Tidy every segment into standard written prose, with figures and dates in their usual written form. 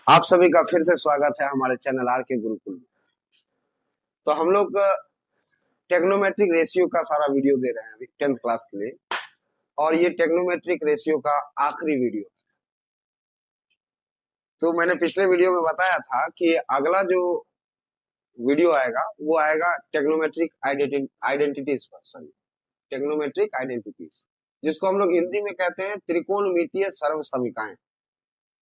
आप सभी का फिर से स्वागत है हमारे चैनल आर के गुरुकुल में। तो हम लोग टेक्नोमेट्रिक रेशियो का सारा वीडियो दे रहे हैं अभी 10th क्लास के लिए, और ये टेक्नोमेट्रिक रेशियो का आखिरी वीडियो। तो मैंने पिछले वीडियो में बताया था कि अगला जो वीडियो आएगा वो आएगा टेक्नोमेट्रिक आइडेंटिटीज पर, सॉरी टेक्नोमेट्रिक आइडेंटिटीज, जिसको हम लोग हिंदी में कहते हैं त्रिकोणमितीय सर्व समीकरण।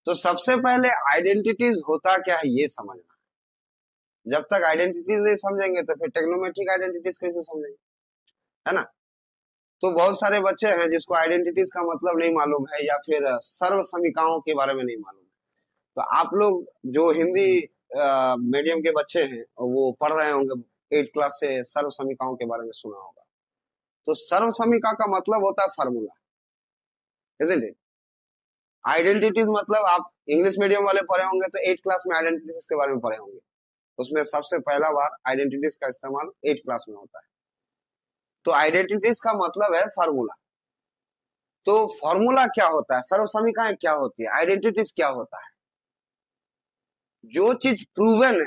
तो सबसे पहले आइडेंटिटीज होता क्या है ये समझना। जब तक आइडेंटिटीज नहीं समझेंगे तो फिर टेक्नोमेट्रिक आइडेंटिटीज कैसे समझेंगे, है ना। तो बहुत सारे बच्चे हैं जिसको आइडेंटिटीज का मतलब नहीं मालूम है या फिर सर्व समीकरणों के बारे में नहीं मालूम है। तो आप लोग जो हिंदी मीडियम के बच्चे हैं वो पढ़ रहे होंगे 8th क्लास से, सर्व समीकरणों के बारे में सुना होगा। तो सर्व समीकरण का मतलब होता है फार्मूला, इजंट इट। आइडेंटिटीज मतलब आप इंग्लिश मीडियम वाले पढ़े होंगे तो 8th क्लास में आइडेंटिटीज के बारे में पढ़े होंगे। उसमें सबसे पहला बार आइडेंटिटीज का इस्तेमाल 8th क्लास में होता है। तो आइडेंटिटीज का मतलब है फार्मूला। तो फार्मूला क्या होता है, सर्व समीकरण क्या होती है, आइडेंटिटीज क्या होता है। जो चीज प्रूवन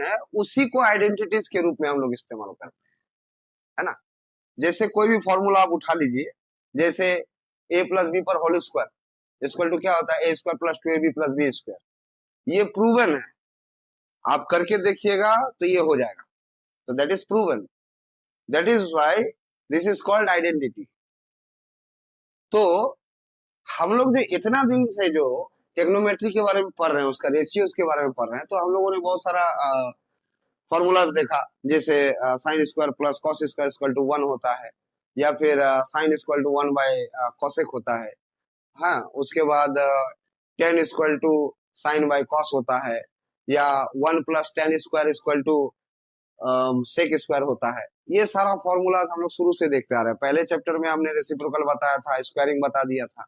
है उसी को आइडेंटिटीज के रूप में हम लोग इस्तेमाल करते हैं, है ना। जैसे कोई भी फॉर्मूला आप उठा लीजिए, जैसे a प्लस बी पर होल स्क्वायर इक्वल टू क्या होता है, a square plus 2ab plus B square. ये प्रूवन है, आप करके देखिएगा तो ये हो जाएगा। तो that is proven, that is why this is called identity. तो हम लोग जो इतना दिन से जो टेक्नोमेट्री के बारे में पढ़ रहे हैं, उसका रेशियोज के बारे में पढ़ रहे हैं, तो हम लोगों ने बहुत सारा फॉर्मूलाज देखा। जैसे sine square plus cos square equal to 1 होता है, या फिर sine equal to 1 by cosec होता है। हाँ, उसके बाद tan equal to sine by cos होता है, या 1 plus tan square equal to sec square होता है। ये सारा फॉर्मूलाज हम लोग शुरू से देखते आ रहे हैं। पहले चैप्टर में हमने रेसिप्रोकल बताया था, स्क्वायरिंग बता दिया था,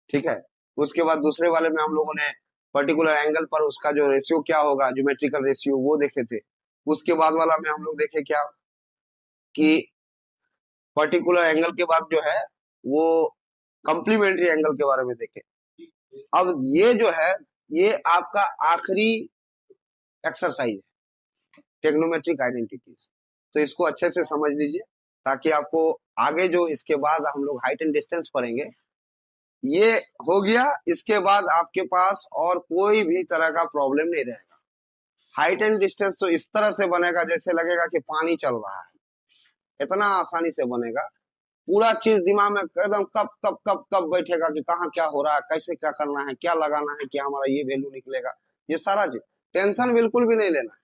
ठीक है। उसके बाद दूसरे वाले में हम लोगों ने पर्टिकुलर एंगल पर उसका जो रेशियो क्या होगा, ज्योमेट्रिकल रेशियो, वो देखे थे। उसके बाद वाला में हम लोग देखे क्या कि पर्टिकुलर एंगल के बाद जो है वो कॉम्प्लीमेंट्री एंगल के बारे में देखे। अब ये जो है ये आपका आखिरी एक्सरसाइज है, टेक्नोमेट्रिक आइडेंटिटीज। तो इसको अच्छे से समझ लीजिए ताकि आपको आगे जो इसके बाद हम लोग हाइट एंड डिस्टेंस पढ़ेंगे, ये हो गया। इसके बाद आपके पास और कोई भी तरह का प्रॉब्लम नहीं रहेगा। हाइट एंड डिस्टेंस तो इस तरह से बनेगा जैसे लगेगा कि पानी चल रहा है, इतना आसानी से बनेगा। पूरा चीज दिमाग में एकदम कब कब कब कब बैठेगा कि कहाँ क्या हो रहा है, कैसे क्या करना है, क्या लगाना है, क्या हमारा ये वैल्यू निकलेगा, ये सारा चीज। टेंशन बिल्कुल भी नहीं लेना है,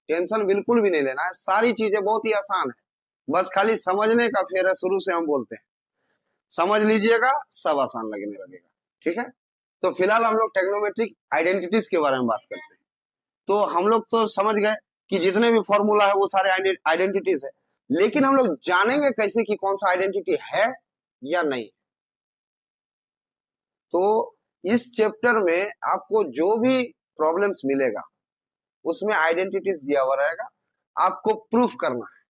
टेंशन बिल्कुल भी नहीं लेना है। सारी चीजें बहुत ही आसान है, बस खाली समझने का फेर है। शुरू से हम बोलते हैं, समझ लीजिएगा सब आसान लगने लगेगा, ठीक है। तो फिलहाल हम लोग टेक्नोमेट्रिक आइडेंटिटीज के बारे में बात करते हैं। तो हम लोग तो समझ गए कि जितने भी फॉर्मूला है वो सारे आइडेंटिटीज है, लेकिन हम लोग जानेंगे कैसे कि कौन सा आइडेंटिटी है या नहीं। तो इस चैप्टर में आपको जो भी प्रॉब्लम्स मिलेगा उसमें आइडेंटिटीज दिया हुआ रहेगा। आपको प्रूफ करना है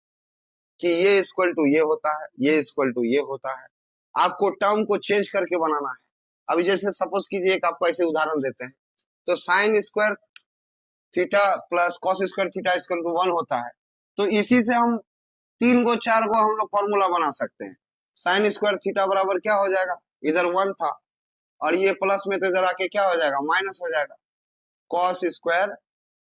कि ये इक्वल टू ये होता है, ये इक्वल टू ये होता है। आपको टर्म को चेंज करके बनाना है। अभी जैसे सपोज कीजिए एक आपको ऐसे उदाहरण देते हैं, तो sine square theta plus cos square theta equal to 1 होता है। तो इसी से हम 3 को 4 को हम लोग फॉर्मूला बना सकते हैं। साइन स्क्वायर थीटा बराबर क्या हो जाएगा, इधर 1 था और ये प्लस में तो इधर आके क्या हो जाएगा, माइनस हो जाएगा, कॉस स्क्वायर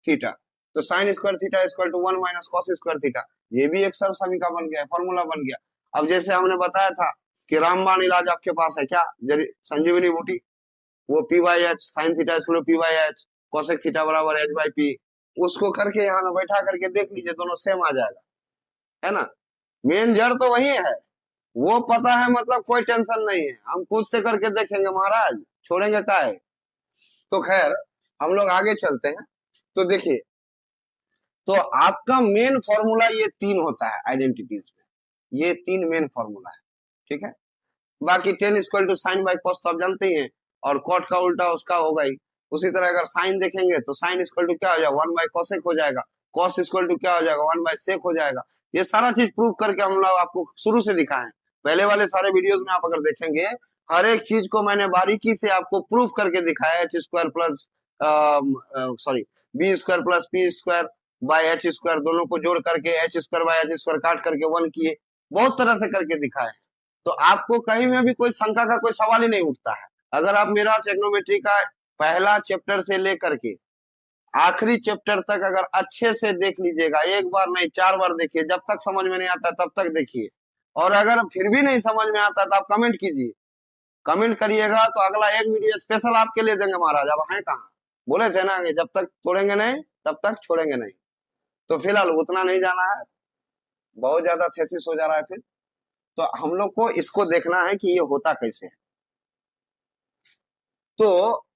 थीटा। तो sine square theta equal to 1 minus cos square theta, ये भी एक सर्व समीकरण बन गया, फॉर्मूला बन गया। अब जैसे हमने बताया था कि रामबाण इलाज आपके पास है क्या, संजीवनी बूटी, वो P by H sine theta equal to P by H cosec theta बराबर एच बाई पी। उसको करके यहाँ में बैठा करके देख लीजिए, दोनों सेम आ जाएगा, है ना। मेन जड़ तो वही है, वो पता है, मतलब कोई टेंशन नहीं है। हम खुद से करके देखेंगे महाराज, छोड़ेंगे का है। तो खैर हम लोग आगे चलते हैं। तो देखिए, तो आपका मेन फॉर्मूला ये 3 होता है आइडेंटिटीज में, ये 3 मेन फॉर्मूला है, ठीक है। बाकी tan equal to sine by cos तो आप जानते ही हैं, और कॉट का उल्टा उसका होगा ही। उसी तरह अगर साइन देखेंगे तो साइन इक्वल टू क्या हो जाएगा, 1 बाई कॉसेक हो जाएगा, कॉस इक्वल टू क्या हो जाएगा, 1 बाई सेक हो जाएगा। ये सारा चीज प्रूव करके हम लोग आपको शुरू से दिखाए हैं। पहले वाले सारे वीडियोस में आप अगर देखेंगे, हर एक चीज को मैंने बारीकी से आपको प्रूफ करके दिखाया। H square plus sorry B square plus P square by H square, दोनों को जोड़ करके H square by H square काट करके 1 किए, बहुत तरह से करके दिखाया। तो आपको कहीं में भी कोई शंका का कोई सवाल ही नहीं उठता है। अगर आप मेरा ट्रिग्नोमेट्री का पहला चैप्टर से लेकर के आखिरी चैप्टर तक अगर अच्छे से देख लीजिएगा, एक बार नहीं 4 बार देखिए, जब तक समझ में नहीं आता तब तक देखिए। और अगर फिर भी नहीं समझ में आता तो आप कमेंट कीजिए, कमेंट करिएगा तो अगला एक वीडियो स्पेशल आपके लिए देंगे महाराज। अब हैं कहाँ, बोले थे ना कि जब तक तोड़ेंगे नहीं तब तक छोड़ेंगे नहीं। तो फिलहाल उतना नहीं जाना है, बहुत ज्यादा थेसिस हो जा रहा है फिर। तो हम लोग को इसको देखना है कि ये होता कैसे है। तो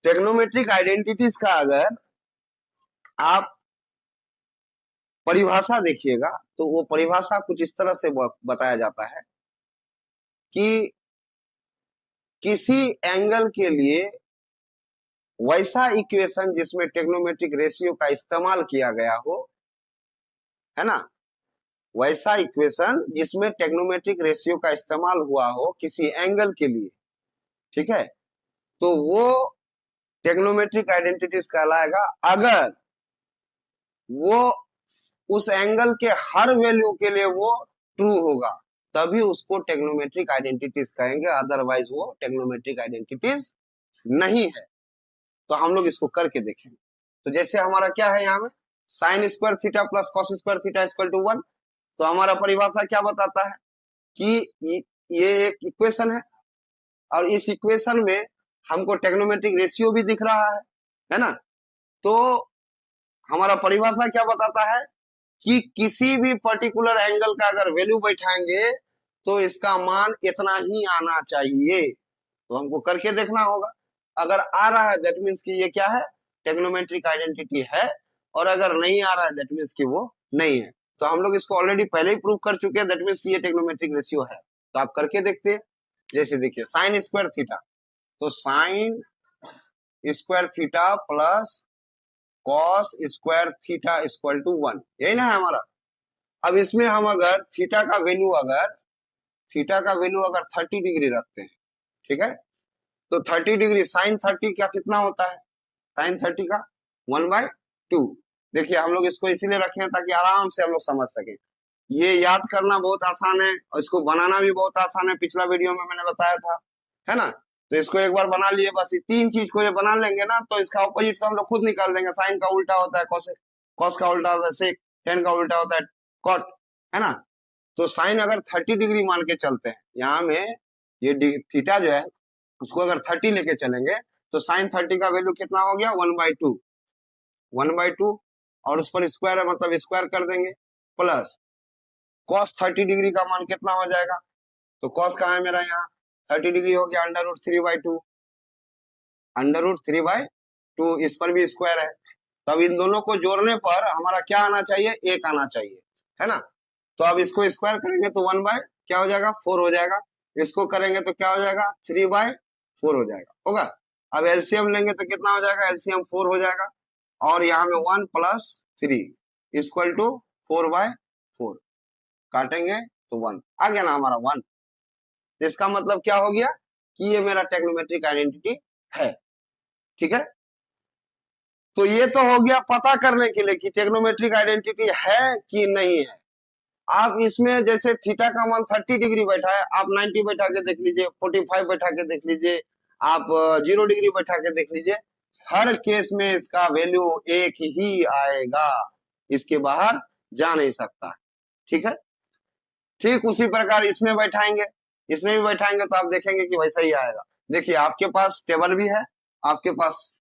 टेक्नोमेट्रिक आइडेंटिटीज का अगर आप परिभाषा देखिएगा तो वो परिभाषा कुछ इस तरह से बताया जाता है कि किसी एंगल के लिए वैसा इक्वेशन जिसमें टेक्नोमेट्रिक रेशियो का इस्तेमाल किया गया हो, है ना, वैसा इक्वेशन जिसमें टेक्नोमेट्रिक रेशियो का इस्तेमाल हुआ हो किसी एंगल के लिए, ठीक है, तो वो टेक्नोमेट्रिक आइडेंटिटीज कहलाएगा। अगर वो उस एंगल के हर वैल्यू के लिए वो ट्रू होगा तभी उसको टेक्नोमेट्रिक आइडेंटिटीज कहेंगे, अदरवाइज वो टेक्नोमेट्रिक आइडेंटिटीज नहीं है। तो हम लोग इसको करके देखेंगे। तो जैसे हमारा क्या है यहाँ में, sine square theta plus cos square theta equal to 1। तो हमारा परिभाषा क्या बताता है कि ये एक इक्वेशन है और इस इक्वेशन में हमको टेक्नोमेट्रिक रेशियो भी दिख रहा है ना। तो हमारा परिभाषा क्या बताता है कि किसी भी पर्टिकुलर एंगल का अगर वैल्यू बैठाएंगे तो इसका मान इतना ही आना चाहिए। तो हमको करके देखना होगा। अगर आ रहा है दैट मीन्स कि ये क्या है, टेक्नोमेट्रिक आइडेंटिटी है, और अगर नहीं आ रहा है दैट मीन्स कि वो नहीं है। तो हम लोग इसको ऑलरेडी पहले ही प्रूव कर चुके हैं, दैट मीन्स कि ये टेक्नोमेट्रिक रेशियो है। तो आप करके देखते हैं। जैसे देखिए साइन स्क्वायर थीटा, तो sine square theta plus cos square theta equal to 1, यही ना है हमारा। अब इसमें हम अगर थीटा का वैल्यू अगर 30 डिग्री रखते हैं, ठीक है, तो 30 डिग्री साइन 30 का कितना होता है, साइन 30 का 1/2। देखिए हम लोग इसको इसीलिए रखे हैं ताकि आराम से हम लोग समझ सके। ये याद करना बहुत आसान है और इसको बनाना भी बहुत आसान है, पिछला वीडियो में मैंने बताया था, है ना। तो इसको एक बार बना लिए, बस ये 3 चीज को ये बना लेंगे ना तो इसका ऑपोजिट तो हम लोग खुद निकाल देंगे। साइन का उल्टा होता है कॉस, कॉस का उल्टा होता है सेक, टेन का उल्टा होता है कॉट, है ना। तो साइन अगर 30 डिग्री मान के चलते हैं, यहाँ में ये थीटा जो है उसको अगर 30 लेके चलेंगे तो साइन 30 का वैल्यू कितना हो गया 1/2 और उस पर स्क्वायर है मतलब स्क्वायर कर देंगे, प्लस कॉस 30 डिग्री का मान कितना हो जाएगा, तो कॉस कहाँ है मेरा, यहाँ 30 डिग्री हो गया √3/2, इस पर भी स्क्वायर है। तब इन दोनों को जोड़ने पर हमारा क्या आना चाहिए, 1 आना चाहिए, है ना। तो अब इसको स्क्वायर करेंगे तो 1 क्या हो जाएगा 4 हो जाएगा, इसको करेंगे तो क्या हो जाएगा 3/4 हो जाएगा, होगा। अब एलसीएम लेंगे तो कितना हो जाएगा, एलसीएम 4 हो जाएगा, और यहाँ में 1 + 3 इक्वल टू 4/4, काटेंगे तो 1 आ गया ना हमारा 1। तो इसका मतलब क्या हो गया कि ये मेरा टेक्नोमेट्रिक आइडेंटिटी है, ठीक है। तो ये तो हो गया पता करने के लिए कि टेक्नोमेट्रिक आइडेंटिटी है कि नहीं है। आप इसमें जैसे थीटा का मान 30 डिग्री बैठा है, आप 90 बैठा के देख लीजिए, 45 बैठा के देख लीजिए, आप 0 डिग्री बैठा के देख लीजिए, हर केस में इसका वैल्यू 1 ही आएगा, इसके बाहर जा नहीं सकता, ठीक है। ठीक उसी प्रकार इसमें बैठाएंगे, इसमें भी बैठाएंगे तो आप देखेंगे कि वैसा ही आएगा। देखिए आपके पास टेबल भी है, आपके पास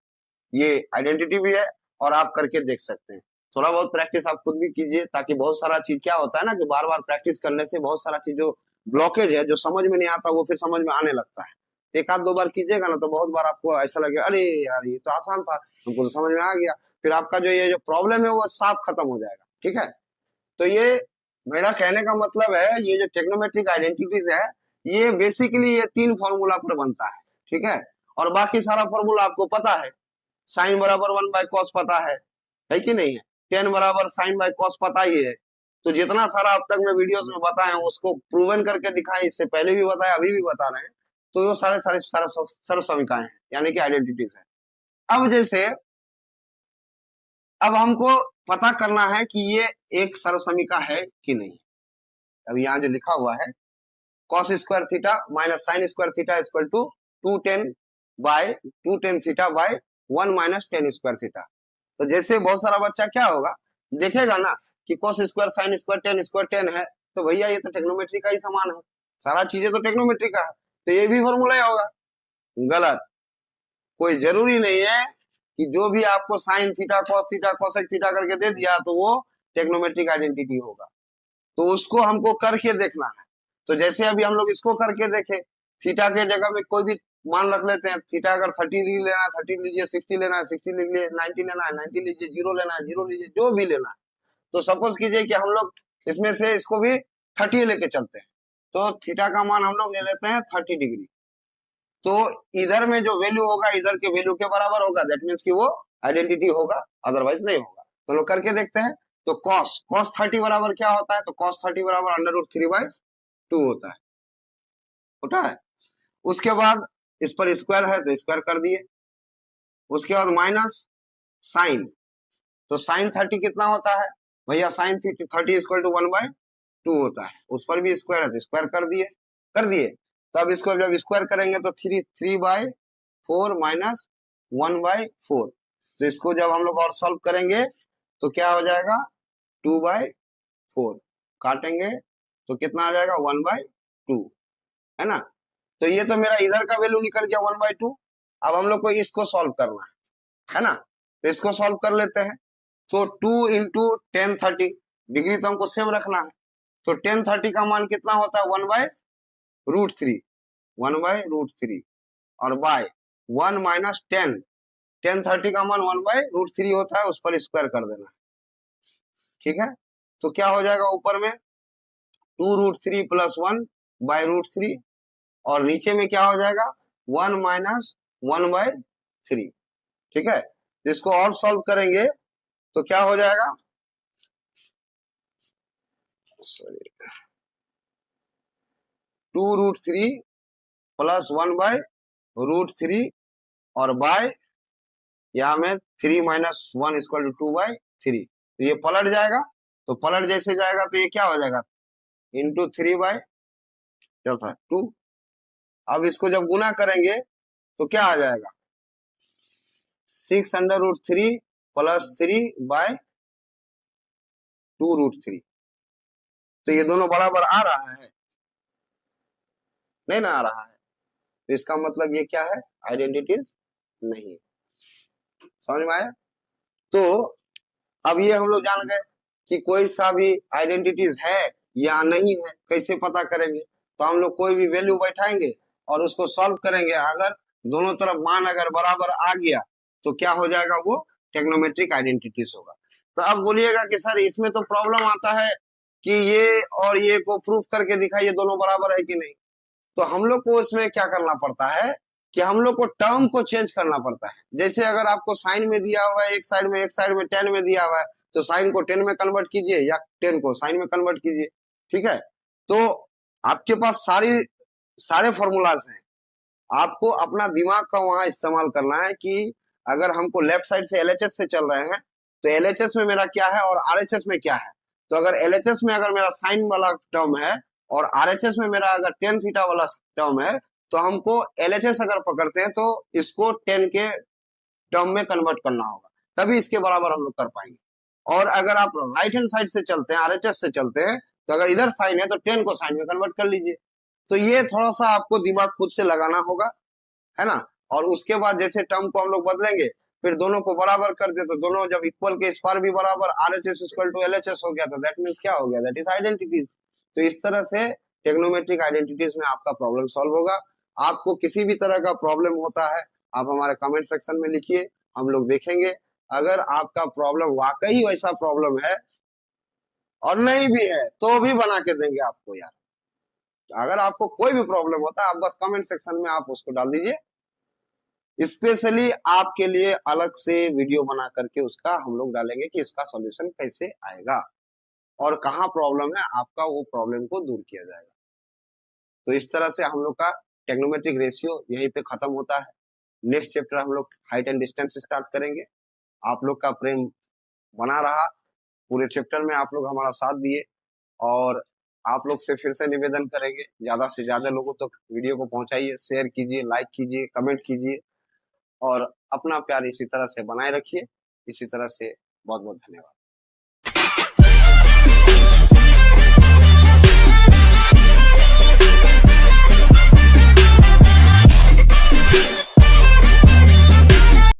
ये आइडेंटिटी भी है, और आप करके देख सकते हैं। थोड़ा बहुत प्रैक्टिस आप खुद भी कीजिए, ताकि बहुत सारा चीज क्या होता है ना कि बार बार प्रैक्टिस करने से बहुत सारा चीज जो ब्लॉकेज है, जो समझ में नहीं आता, वो फिर समझ में आने लगता है। एक आध दो बार कीजिएगा ना तो बहुत बार आपको ऐसा लगेगा अरे यार ये तो आसान था, हमको तो समझ में आ गया, फिर आपका जो ये जो प्रॉब्लम है वो साफ खत्म हो जाएगा, ठीक है। तो ये मेरा कहने का मतलब है, ये जो टेक्नोमेट्रिक आइडेंटिटीज है ये बेसिकली ये 3 फॉर्मूला पर बनता है, ठीक है। और बाकी सारा फॉर्मूला आपको पता है, साइन बराबर 1/cos पता है कि नहीं है, टेन बराबर साइन बाय कॉस पता ही है, तो जितना सारा अब तक मैं वीडियोस में बताया हूं उसको प्रूवन करके दिखाएं, इससे पहले भी बताया, अभी भी बता रहे हैं, तो वो सारे सारे सर्व समीकरण हैं, यानी कि आइडेंटिटीज है। अब जैसे अब हमको पता करना है कि ये एक सर्व समीकरण है कि नहीं। अब यहाँ जो लिखा हुआ है cos square theta minus sine square theta equal to 2 tan theta by 1 minus tan square theta. तो जैसे बहुत सारा बच्चा क्या होगा, देखेगा ना कि cos square sine square tan है, तो भैया ये तो टेक्नोमेट्री का ही समान है, सारा चीजें तो टेक्नोमेट्री का है, तो ये भी फॉर्मूला होगा। गलत। कोई जरूरी नहीं है कि जो भी आपको साइन थीटा कोसेक थीटा करके दे दिया तो वो टेक्नोमेट्रिक आइडेंटिटी होगा, तो उसको हमको करके देखना है। तो जैसे अभी हम लोग इसको करके देखे, थीटा के जगह में कोई भी मान रख लेते हैं, थीटा अगर 30 डिग्री लेना है 30 लीजिए, 60 लेना है 60 लीजिए, 90 लेना है 90 लीजिए, 0 लेना है 0 लीजिए, जो भी लेना है। तो सपोज कीजिए कि हम लोग इसमें से इसको भी 30 लेके चलते हैं, तो थीटा का मान हम लोग ले लेते हैं 30 डिग्री, तो इधर में जो वैल्यू होगा इधर के वैल्यू के बराबर होगा, दैट मीन्स कि वो आइडेंटिटी होगा, अदरवाइज नहीं होगा। तो लोग करके देखते हैं। तो cos 30 बराबर क्या होता है, तो cos 30 बराबर √3/2 होता है। उसके बाद इस पर स्क्वायर है तो स्क्वायर कर दिए, उसके बाद माइनस साइन, तो साइन 30 कितना होता है भैया, साइन 30 इक्वल टू 1/2 होता है, उस पर भी स्क्वायर है तो स्क्वायर कर दिए। तब इसको जब स्क्वायर करेंगे तो 3/4 माइनस 1/4, तो इसको जब हम लोग और सॉल्व करेंगे तो क्या हो जाएगा 2/4, काटेंगे तो कितना आ जाएगा 1/2, है ना। तो ये तो मेरा इधर का वैल्यू निकल गया 1/2। अब हम लोग को इसको सॉल्व करना है ना, तो इसको सॉल्व कर लेते हैं। तो 2 इंटू tan 30 डिग्री तो हमको सेम रखना है, तो tan 30 का मान कितना होता है 1/√3 और बाय 1 माइनस tan 30 का मान 1/√3 होता है, उस पर स्क्वायर कर देना, ठीक है। तो क्या हो जाएगा ऊपर में 2√3 प्लस 1/√3 और नीचे में क्या हो जाएगा 1 माइनस 1/3, ठीक है। इसको और सॉल्व करेंगे तो क्या हो जाएगा 2√3 प्लस 1/√3 और बाय यहाँ में 3 माइनस 1 इक्वल टू 2/3, तो ये पलट जाएगा, तो पलट जैसे जाएगा तो ये क्या हो जाएगा इंटू 3/2। अब इसको जब गुना करेंगे तो क्या आ जाएगा 6√3 प्लस 3/2√3, तो ये दोनों बराबर आ रहा है, नहीं ना आ रहा है, तो इसका मतलब ये क्या है आइडेंटिटीज नहीं। समझ में आया। तो अब ये हम लोग जान गए कि कोई सा भी आइडेंटिटीज है या नहीं है, कैसे पता करेंगे। तो हम लोग कोई भी वैल्यू बैठाएंगे और उसको सॉल्व करेंगे, अगर दोनों तरफ मान अगर बराबर आ गया तो क्या हो जाएगा वो टेक्नोमेट्रिक आइडेंटिटीज होगा। तो अब बोलिएगा कि सर इसमें तो प्रॉब्लम आता है कि ये और ये को प्रूफ करके दिखाइए दोनों बराबर है कि नहीं। तो हम लोग को इसमें क्या करना पड़ता है कि हम लोग को टर्म को चेंज करना पड़ता है। जैसे अगर आपको साइन में दिया हुआ है एक साइड में टेन में दिया हुआ है, तो साइन को 10 में कन्वर्ट कीजिए या 10 को साइन में कन्वर्ट कीजिए, ठीक है। तो आपके पास सारे फॉर्मूलाज हैं, आपको अपना दिमाग का वहां इस्तेमाल करना है कि अगर हमको लेफ्ट साइड से एलएचएस से चल रहे हैं तो एलएचएस में मेरा क्या है और आरएचएस में क्या है। तो अगर एलएचएस में अगर मेरा साइन वाला टर्म है और आरएचएस में मेरा अगर tan थीटा वाला टर्म है, तो हमको एलएचएस अगर पकड़ते हैं तो इसको 10 के टर्म में कन्वर्ट करना होगा, तभी इसके बराबर हम लोग कर पाएंगे। और अगर आप राइट हैंड साइड से चलते हैं आरएचएस से चलते हैं, तो अगर इधर साइन है तो 10 को साइन में कन्वर्ट कर लीजिए। तो ये थोड़ा सा आपको दिमाग खुद से लगाना होगा, है ना। और उसके बाद जैसे टर्म को हम लोग बदलेंगे, फिर दोनों को बराबर कर दे, तो दोनों जब इक्वल के इस पर भी बराबर आरएचएस इक्वल टू एलएचएस हो गया, तो दैट मींस क्या हो गया, दैट इज आइडेंटिटीज। तो इस तरह से टेक्नोमेट्रिक आइडेंटिटीज में आपका प्रॉब्लम सॉल्व होगा। आपको किसी भी तरह का प्रॉब्लम होता है आप हमारे कमेंट सेक्शन में लिखिए, हम लोग देखेंगे। अगर आपका प्रॉब्लम वाकई वैसा प्रॉब्लम है और नहीं भी है तो भी बना के देंगे आपको यार। अगर आपको कोई भी प्रॉब्लम होता है आप बस कमेंट सेक्शन में आप उसको डाल दीजिए, स्पेशली आपके लिए अलग से वीडियो बना करके उसका हम लोग डालेंगे कि इसका सॉल्यूशन कैसे आएगा। और कहाँ प्रॉब्लम है आपका, वो प्रॉब्लम को दूर किया जाएगा। तो इस तरह से हम लोग का टेक्नोमेट्रिक रेशियो यहीं पे खत्म होता है। नेक्स्ट चैप्टर हम लोग हाइट एंड डिस्टेंस स्टार्ट करेंगे। आप लोग का प्रेम बना रहा, पूरे चैप्टर में आप लोग हमारा साथ दिए, और आप लोग से फिर से निवेदन करेंगे ज्यादा से ज्यादा लोगों तक वीडियो को पहुंचाइए, शेयर कीजिए, लाइक कीजिए, कमेंट कीजिए, और अपना प्यार इसी तरह से बनाए रखिए। इसी तरह से बहुत बहुत धन्यवाद।